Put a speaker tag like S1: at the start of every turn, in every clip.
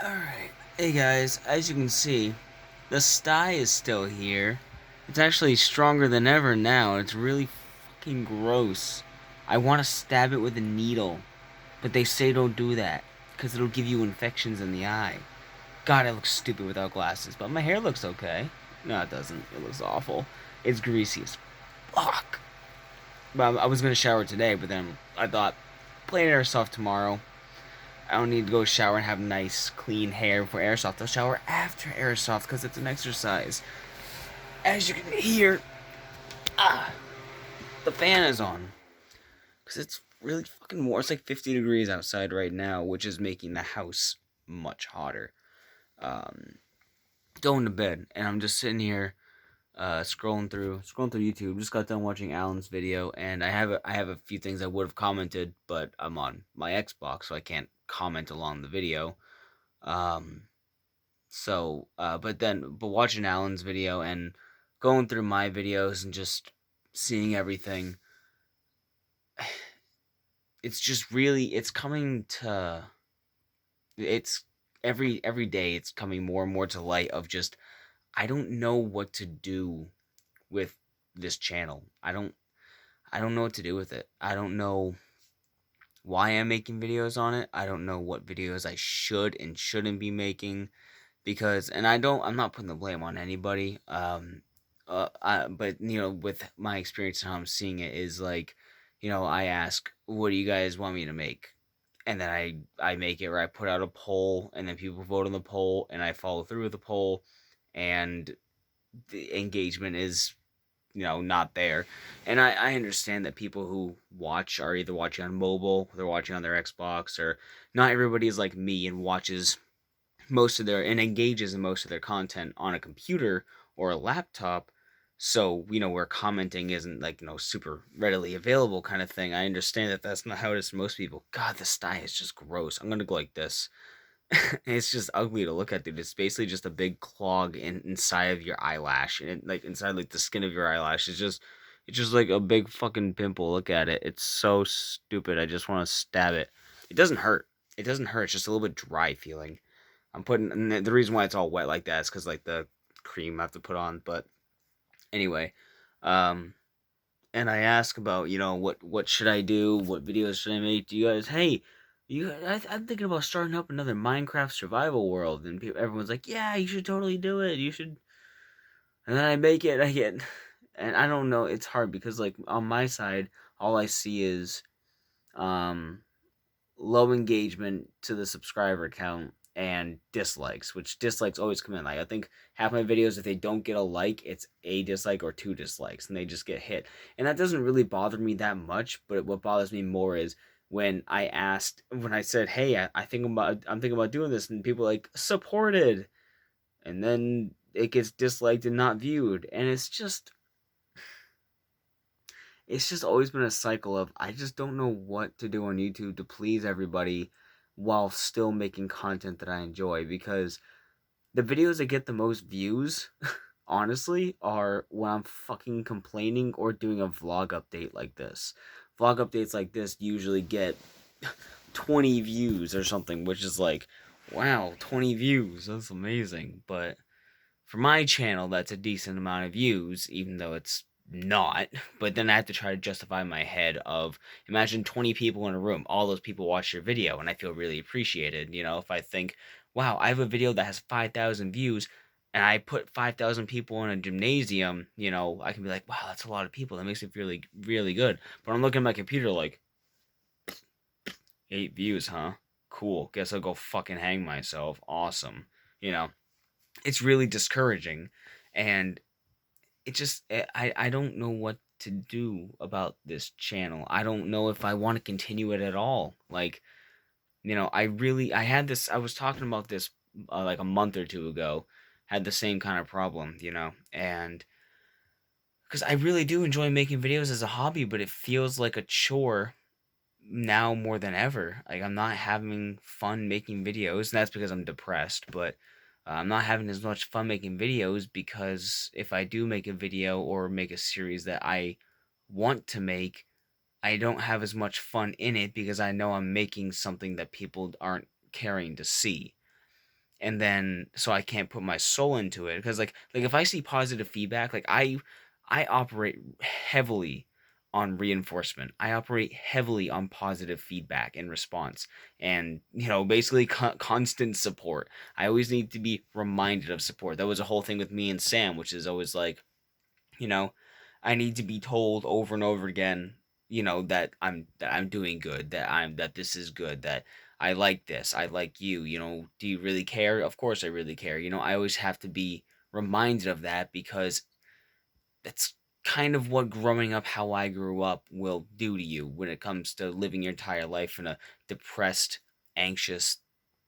S1: Alright. Hey guys, as you can see, the sty is still here. It's actually stronger than ever now. It's really fucking gross. I want to stab it with a needle, but they say don't do that because it'll give you infections in the eye. God, I look stupid without glasses, but my hair looks okay. No, it doesn't. It looks awful. It's greasy as fuck. But I was gonna shower today, but then I thought, playing airsoft tomorrow. I don't need to go shower and have nice, clean hair before airsoft. I'll shower after airsoft because it's an exercise. As you can hear, the fan is on because it's really fucking warm. It's like 50 degrees outside right now, which is making the house much hotter. Um, Going to bed, and I'm just sitting here, scrolling through YouTube. Just got done watching Alan's video, and I have a few things I would have commented, but I'm on my Xbox, so I can't comment along the video. Um, but watching Alan's video and going through my videos and just seeing everything, it's just really, it's coming to, it's every day it's coming more and more to light of just, I don't know what to do with this channel. I don't know what to do with it. I don't know why I'm making videos on it. I don't know what videos I should and shouldn't be making. Because I'm not putting the blame on anybody. But with my experience and how I'm seeing it is like, I ask, what do you guys want me to make? And then I make it, or I put out a poll, and then people vote on the poll, and I follow through with the poll, and the engagement is, not there. And I understand that people who watch are either watching on mobile, they're watching on their Xbox, or not everybody is like me and watches most of their and engages in most of their content on a computer or a laptop. So where commenting isn't like super readily available kind of thing. I understand that that's not how it is for most people. God, the sty is just gross. I'm gonna go like this. It's just ugly to look at, dude. It's basically just a big clog inside of your eyelash, and like inside like the skin of your eyelash is just, it's just like a big fucking pimple. Look at it. It's so stupid. I just want to stab it. It doesn't hurt. It doesn't hurt. It's just a little bit dry feeling. And the reason why it's all wet like that is because like the cream I have to put on. But anyway, um, and I ask about what should I do? What videos should I make? Do you guys? Hey, I'm thinking about starting up another Minecraft survival world, and everyone's like, yeah, you should totally do it. You should. And then I make it. I get, and I don't know. It's hard because like on my side, all I see is um low engagement to the subscriber count and dislikes, which dislikes always come in. Like I think half my videos, if they don't get a like, it's a dislike or two dislikes, and they just get hit. And that doesn't really bother me that much. But what bothers me more is when I said, "Hey, I'm thinking about doing this," and people like supported, and then it gets disliked and not viewed, and it's just always been a cycle of I just don't know what to do on YouTube to please everybody while still making content that I enjoy, because the videos that get the most views honestly are when I'm fucking complaining or doing a vlog update like this. Vlog updates like this usually get 20 views or something, which is like, wow, 20 views. That's amazing. But for my channel, that's a decent amount of views, even though it's not. But then I have to try to justify my head of, imagine 20 people in a room. All those people watch your video, and I feel really appreciated. If I think, wow, I have a video that has 5,000 views, and I put 5,000 people in a gymnasium, I can be like, wow, that's a lot of people. That makes me feel really, really good. But I'm looking at my computer like, 8 views, huh? Cool. Guess I'll go fucking hang myself. Awesome. You know, it's really discouraging, and I don't know what to do about this channel. I don't know if I want to continue it at all. Like, I was talking about this like a month or two ago, had the same kind of problem, and because I really do enjoy making videos as a hobby, but it feels like a chore now more than ever. Like I'm not having fun making videos, and that's because I'm depressed. But I'm not having as much fun making videos because if I do make a video or make a series that I want to make, I don't have as much fun in it because I know I'm making something that people aren't caring to see. and then so I can't put my soul into it, because like if I see positive feedback, like I operate heavily on reinforcement. I operate heavily on positive feedback and response, and basically constant support. I always need to be reminded of support. That was a whole thing with me and Sam, which is always like, you know, I need to be told over and over again, that I'm doing good, that this is good, that I like this, I like you, do you really care? Of course I really care. I always have to be reminded of that, because that's kind of what growing up how I grew up will do to you when it comes to living your entire life in a depressed, anxious,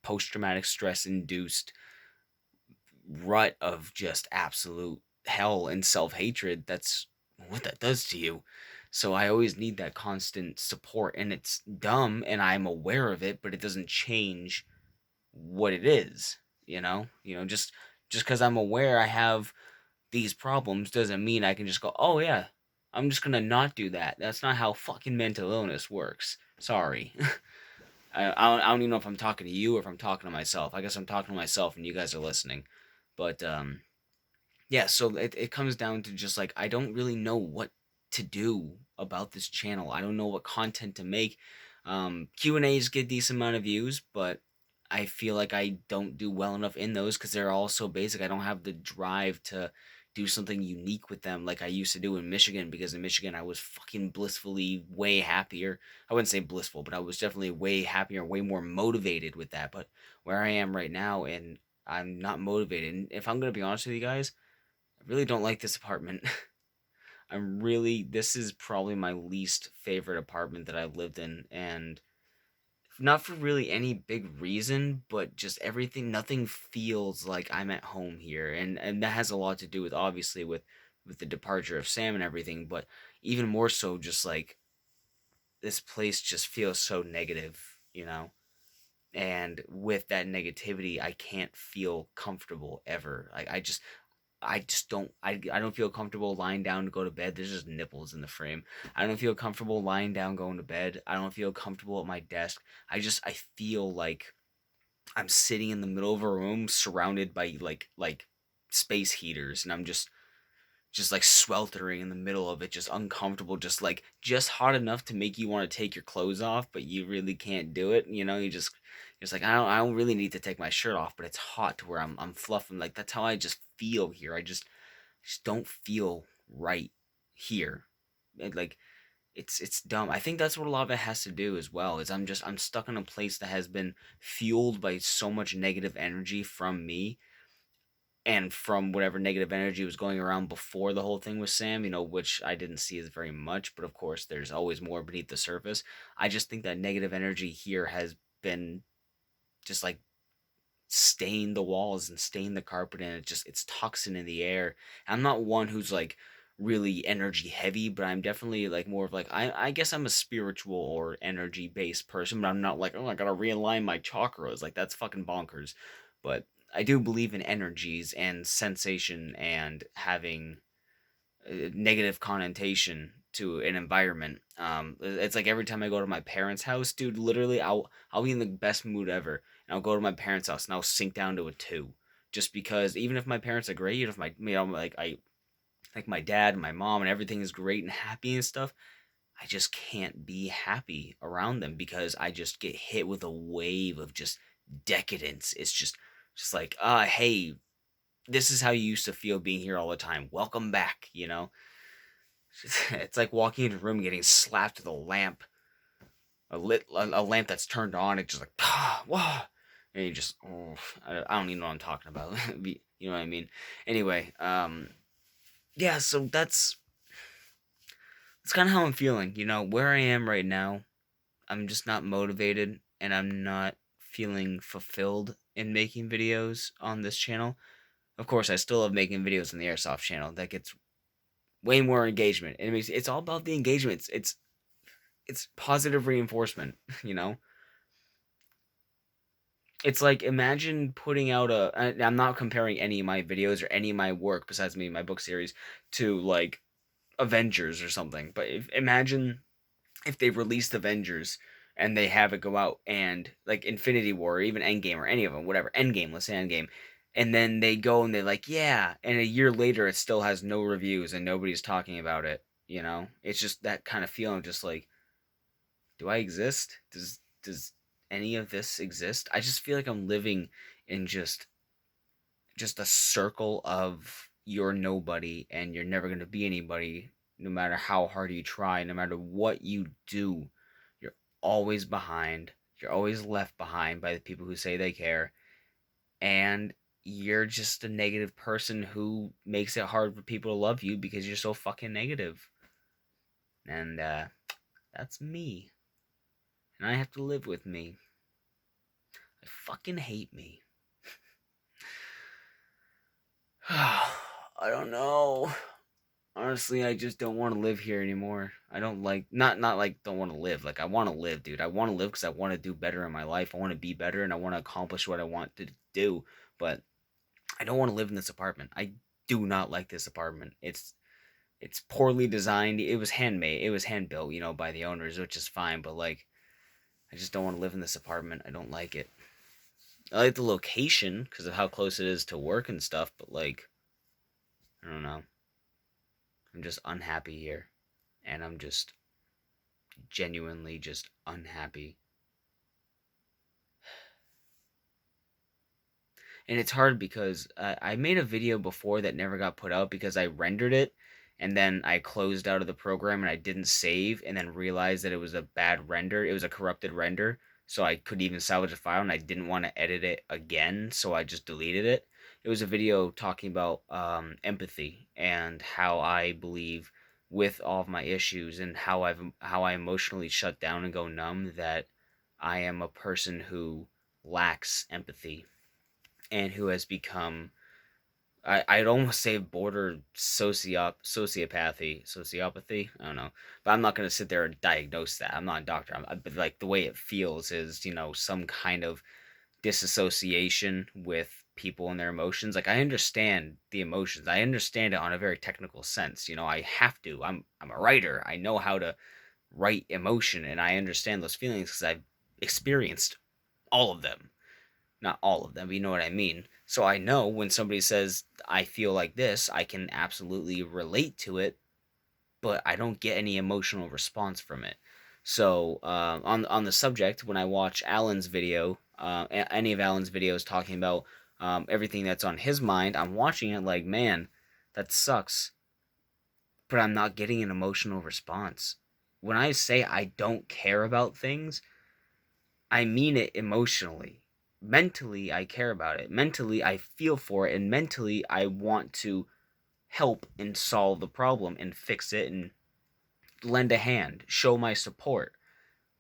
S1: post traumatic stress induced rut of just absolute hell and self-hatred. That's what that does to you. So I always need that constant support, and it's dumb and I'm aware of it, but it doesn't change what it is, just cuz I'm aware I have these problems doesn't mean I can just go, "Oh yeah, I'm just going to not do that." That's not how fucking mental illness works. Sorry. I don't even know if I'm talking to you or if I'm talking to myself. I guess I'm talking to myself and you guys are listening. But yeah, so it comes down to just like I don't really know what to do about this channel. I don't know what content to make. Q&As get decent amount of views, but I feel like I don't do well enough in those because they're all so basic. I don't have the drive to do something unique with them like I used to do in Michigan, because in Michigan I was fucking blissfully way happier. I wouldn't say blissful, but I was definitely way happier, way more motivated with that. But where I am right now, and I'm not motivated. And if I'm gonna be honest with you guys, I really don't like this apartment. This is probably my least favorite apartment that I've lived in, and not for really any big reason, but just everything, nothing feels like I'm at home here. And that has a lot to do with, obviously, with the departure of Sam and everything, but even more so just like this place just feels so negative, and with that negativity I can't feel comfortable ever. I just I don't feel comfortable lying down to go to bed. There's just nipples in the frame. I don't feel comfortable lying down going to bed. I don't feel comfortable at my desk. I feel like I'm sitting in the middle of a room surrounded by like space heaters, and I'm just like sweltering in the middle of it, just uncomfortable, just hot enough to make you want to take your clothes off, but you really can't do it. You just like, I don't really need to take my shirt off, but it's hot to where I'm fluffing. Like that's how I just feel here. I just don't feel right here. Like it's dumb. I think that's what a lot of it has to do as well. Is I'm stuck in a place that has been fueled by so much negative energy from me, and from whatever negative energy was going around before the whole thing with Sam, which I didn't see as very much, but of course there's always more beneath the surface. I just think that negative energy here has been just like stain the walls and stain the carpet, and it's toxin in the air. I'm not one who's like really energy heavy, but I'm definitely like more of like I guess I'm a spiritual or energy based person, but I'm not like, oh, I gotta realign my chakras. Like that's fucking bonkers. But I do believe in energies and sensation and having negative connotation to an environment. It's like every time I go to my parents' house, dude, literally I'll be in the best mood ever, and I'll go to my parents' house and I'll sink down to a 2, just because even if my parents are great, even if like I like my dad and my mom and everything is great and happy and stuff, I just can't be happy around them because I just get hit with a wave of just decadence. It's just like, hey, this is how you used to feel being here all the time. Welcome back. It's like walking into a room getting slapped with a lamp, a lamp that's turned on. It's just like, whoa, and you just, oh, I don't even know what I'm talking about. You know what I mean? Anyway, yeah. So that's kind of how I'm feeling. Where I am right now. I'm just not motivated, and I'm not feeling fulfilled in making videos on this channel. Of course, I still love making videos on the Airsoft channel. That gets way more engagement. And it's all about the engagement. It's positive reinforcement, you know? It's like, imagine putting out I'm not comparing any of my videos or any of my work besides me, my book series, to like Avengers or something. But imagine if they released Avengers and they have it go out and like Infinity War or even Endgame or any of them, whatever, Endgame, let's say Endgame, and then they go and they're like, yeah, and a year later it still has no reviews and nobody's talking about it. You know, it's just that kind of feeling, just like, do I exist? Does any of this exist? I just feel like I'm living in just a circle of you're nobody and you're never going to be anybody no matter how hard you try, no matter what you do. You're always behind. You're always left behind by the people who say they care, and you're just a negative person who makes it hard for people to love you because you're so fucking negative. And that's me. And I have to live with me. I fucking hate me. I don't know. Honestly, I just don't want to live here anymore. I don't like, not like don't want to live. Like, I want to live, dude. I want to live because I want to do better in my life. I want to be better and I want to accomplish what I want to do. But I don't want to live in this apartment. I do not like this apartment. It's poorly designed. It was handmade. It was hand built, by the owners, which is fine. But like, I just don't want to live in this apartment. I don't like it. I like the location because of how close it is to work and stuff. But like, I don't know. I'm just unhappy here, and I'm just genuinely just unhappy. And it's hard because I made a video before that never got put out because I rendered it and then I closed out of the program and I didn't save and then realized that it was a bad render. It was a corrupted render. So I couldn't even salvage the file and I didn't want to edit it again. So I just deleted it. It was a video talking about empathy and how I believe with all of my issues and how I emotionally shut down and go numb, that I am a person who lacks empathy and who has become, I'd almost say border sociopathy. I don't know, but I'm not gonna sit there and diagnose that. I'm not a doctor. But like the way it feels is, some kind of disassociation with people and their emotions. Like I understand the emotions. I understand it on a very technical sense. I have to. I'm a writer. I know how to write emotion, and I understand those feelings because I've experienced all of them. Not all of them, but you know what I mean. So I know when somebody says I feel like this, I can absolutely relate to it, but I don't get any emotional response from it. So on the subject, when I watch Alan's video, any of Alan's videos talking about everything that's on his mind, I'm watching it like, man, that sucks, but I'm not getting an emotional response. When I say I don't care about things, I mean it emotionally. Mentally, I care about it. Mentally, I feel for it. And mentally, I want to help and solve the problem and fix it and lend a hand, show my support.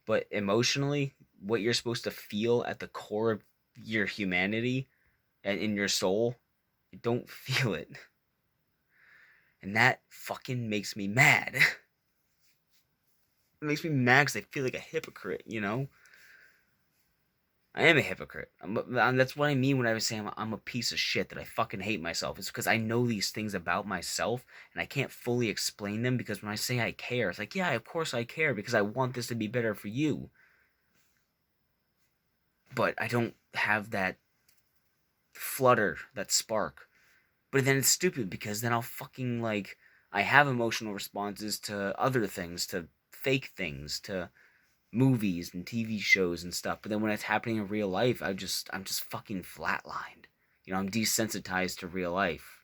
S1: But emotionally, what you're supposed to feel at the core of your humanity and in your soul, you don't feel it. And that fucking makes me mad. It makes me mad because I feel like a hypocrite. I am a hypocrite. That's what I mean when I was saying I'm a piece of shit, that I fucking hate myself. It's because I know these things about myself and I can't fully explain them, because when I say I care, it's like, yeah, of course I care because I want this to be better for you. But I don't have that flutter, that spark. But then it's stupid because then I'll fucking like, I have emotional responses to other things, to fake things, to movies and TV shows and stuff. But then when it's happening in real life, I'm just fucking flatlined. I'm desensitized to real life.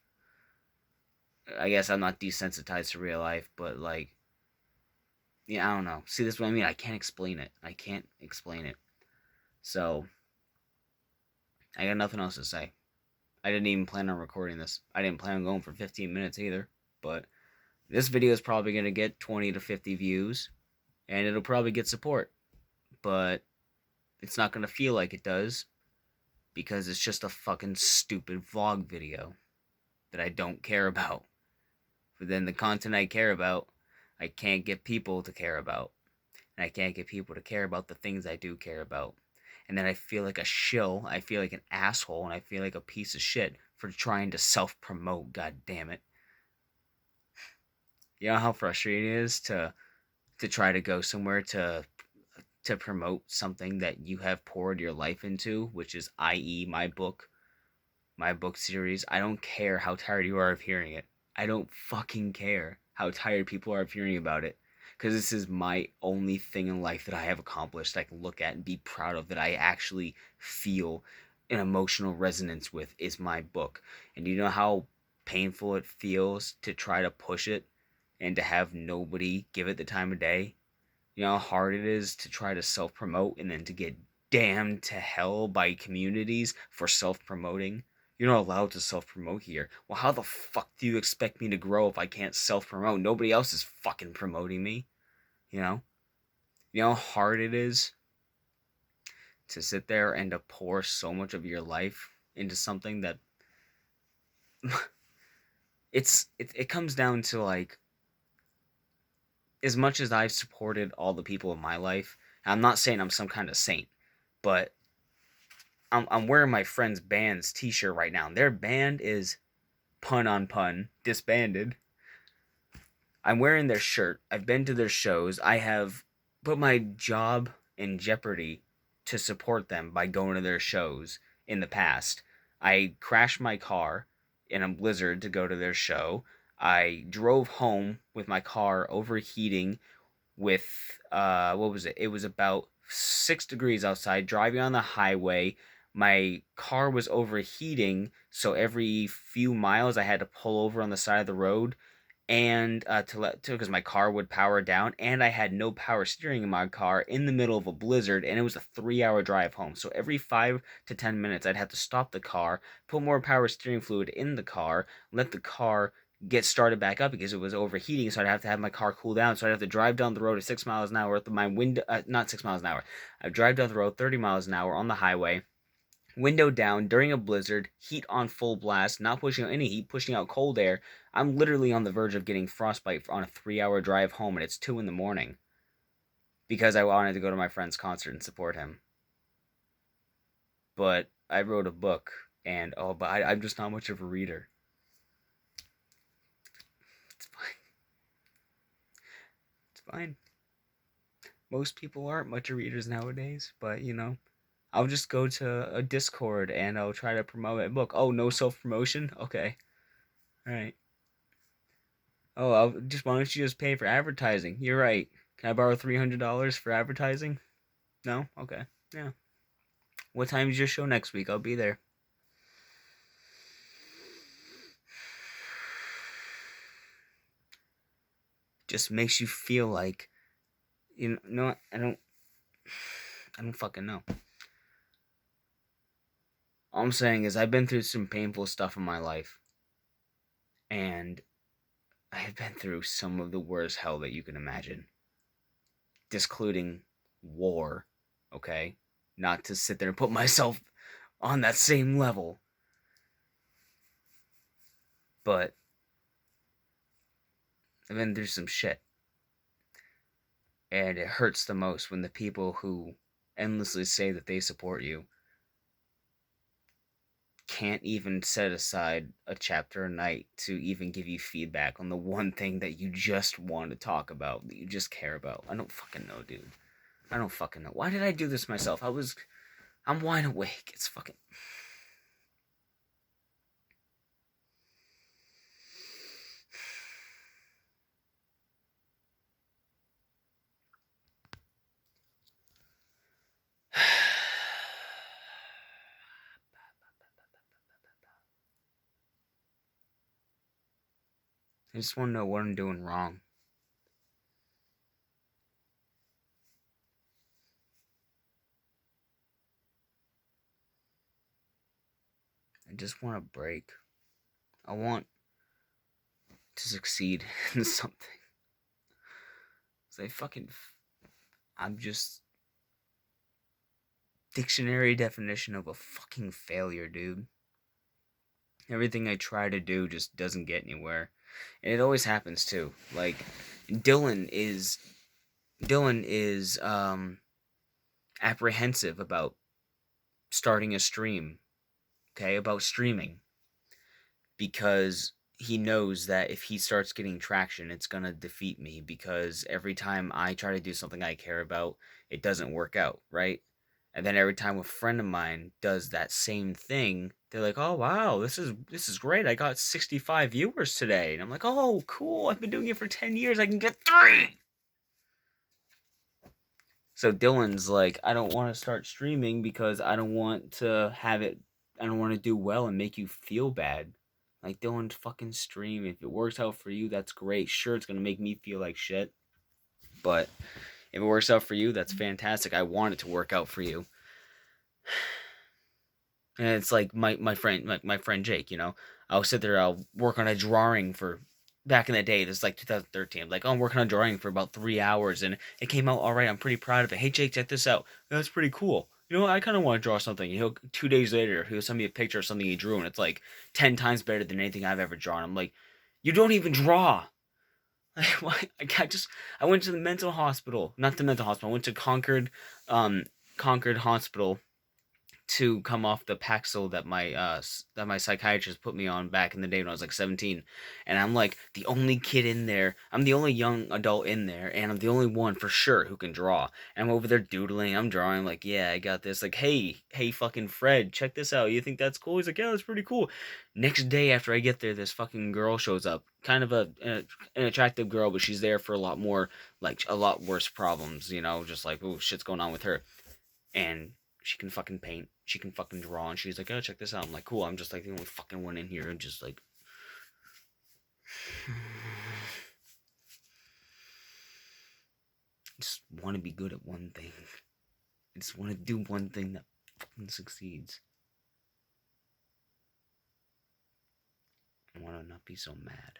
S1: I guess I'm not desensitized to real life, but like, yeah, I don't know. See, this is what I mean. I can't explain it. I can't explain it. So I got nothing else to say. I didn't even plan on recording this. I didn't plan on going for 15 minutes either. But this video is probably gonna get 20 to 50 views, and it'll probably get support. But it's not gonna feel like it does, because it's just a fucking stupid vlog video that I don't care about. But then the content I care about, I can't get people to care about. And I can't get people to care about the things I do care about. And then I feel like a shill, I feel like an asshole, and I feel like a piece of shit for trying to self-promote, god damn it. You know how frustrating it is to try to go somewhere to to promote something that you have poured your life into, which is i.e. my book series. I don't care how tired you are of hearing it. I don't fucking care how tired people are of hearing about it. Because this is my only thing in life that I have accomplished that I can look at and be proud of, that I actually feel an emotional resonance with, is my book. And you know how painful it feels to try to push it and to have nobody give it the time of day? You know how hard it is to try to self promote and then to get damned to hell by communities for self promoting? You're not allowed to self promote here. Well, how the fuck do you expect me to grow if I can't self promote? Nobody else is fucking promoting me. You know? You know how hard it is to sit there and to pour so much of your life into something that it comes down to, like, as much as I've supported all the people in my life, I'm not saying I'm some kind of saint, but I'm wearing my friend's band's t-shirt right now. Their band is, pun on pun, disbanded. I'm wearing their shirt. I've been to their shows. I have put my job in jeopardy to support them by going to their shows in the past. I crashed my car in a blizzard to go to their show. I drove home with my car overheating with what was it? It was about 6 degrees outside, driving on the highway. My car was overheating, so every few miles I had to pull over on the side of the road, and because my car would power down, and I had no power steering in my car in the middle of a blizzard, and it was a 3-hour drive home. So every 5 to 10 minutes, I'd have to stop the car, put more power steering fluid in the car, let the car get started back up because it was overheating. So I'd have to have my car cool down. So I'd have to drive down the road at 6 miles an hour. My window, not 6 miles an hour. I'd drive down the road 30 miles an hour on the highway, window down during a blizzard, heat on full blast, not pushing out any heat, pushing out cold air. I'm literally on the verge of getting frostbite on a 3-hour drive home, and it's 2 in the morning because I wanted to go to my friend's concert and support him. But I wrote a book, and I'm just not much of a reader. It's fine. It's fine. Most people aren't much of readers nowadays, but I'll just go to a Discord and I'll try to promote my book. Oh, no self promotion? Okay. Alright. Oh, why don't you just pay for advertising? You're right. Can I borrow $300 for advertising? No? Okay. Yeah. What time is your show next week? I'll be there. Just makes you feel like, no, I don't fucking know. All I'm saying is I've been through some painful stuff in my life, and I have been through some of the worst hell that you can imagine, discluding war, okay? Not to sit there and put myself on that same level, but I've been through some shit. And it hurts the most when the people who endlessly say that they support you can't even set aside a chapter a night to even give you feedback on the one thing that you just want to talk about, that you just care about. I don't fucking know, dude. I don't fucking know. Why did I do this myself? I'm wide awake. It's fucking... I just want to know what I'm doing wrong. I just want a break. I want to succeed in something. I'm just dictionary definition of a fucking failure, dude. Everything I try to do just doesn't get anywhere. And it always happens too. Like Dylan is apprehensive about starting a stream, okay, about streaming, because he knows that if he starts getting traction, it's gonna defeat me because every time I try to do something I care about, it doesn't work out, right? And then every time a friend of mine does that same thing, they're like, "Oh wow, this is great. I got 65 viewers today." And I'm like, "Oh, cool. I've been doing it for 10 years. I can get 3." So Dylan's like, "I don't want to start streaming because I don't want to have it I don't want to do well and make you feel bad." Like, Dylan, fucking stream. If it works out for you, that's great. Sure, it's gonna make me feel like shit, but if it works out for you, that's fantastic. I want it to work out for you. And it's like my friend Jake, I'll sit there, I'll work on a drawing for back in the day, this is like 2013. Like, oh, I'm working on a drawing for about 3 hours and it came out all right. I'm pretty proud of it. Hey Jake, check this out. That's pretty cool. I kind of want to draw something. 2 days later, he'll send me a picture of something he drew, and it's like 10 times better than anything I've ever drawn. I'm like, you don't even draw. Like, why? I went to the mental hospital, not the mental hospital. I went to Concord Hospital to come off the Paxil that my psychiatrist put me on back in the day when I was like 17, and I'm like the only kid in there. I'm the only young adult in there, and I'm the only one for sure who can draw. And I'm over there doodling. I'm drawing like, yeah, I got this. Like, hey, fucking Fred, check this out. You think that's cool? He's like, yeah, that's pretty cool. Next day after I get there, this fucking girl shows up. Kind of an attractive girl, but she's there for a lot more, like a lot worse problems. Just like, oh, shit's going on with her. And she can fucking paint, she can fucking draw, and she's like, oh, check this out. I'm like, cool. I'm just like the only fucking one in here, and just like, I just want to be good at one thing. I just want to do one thing that fucking succeeds. I want to not be so mad.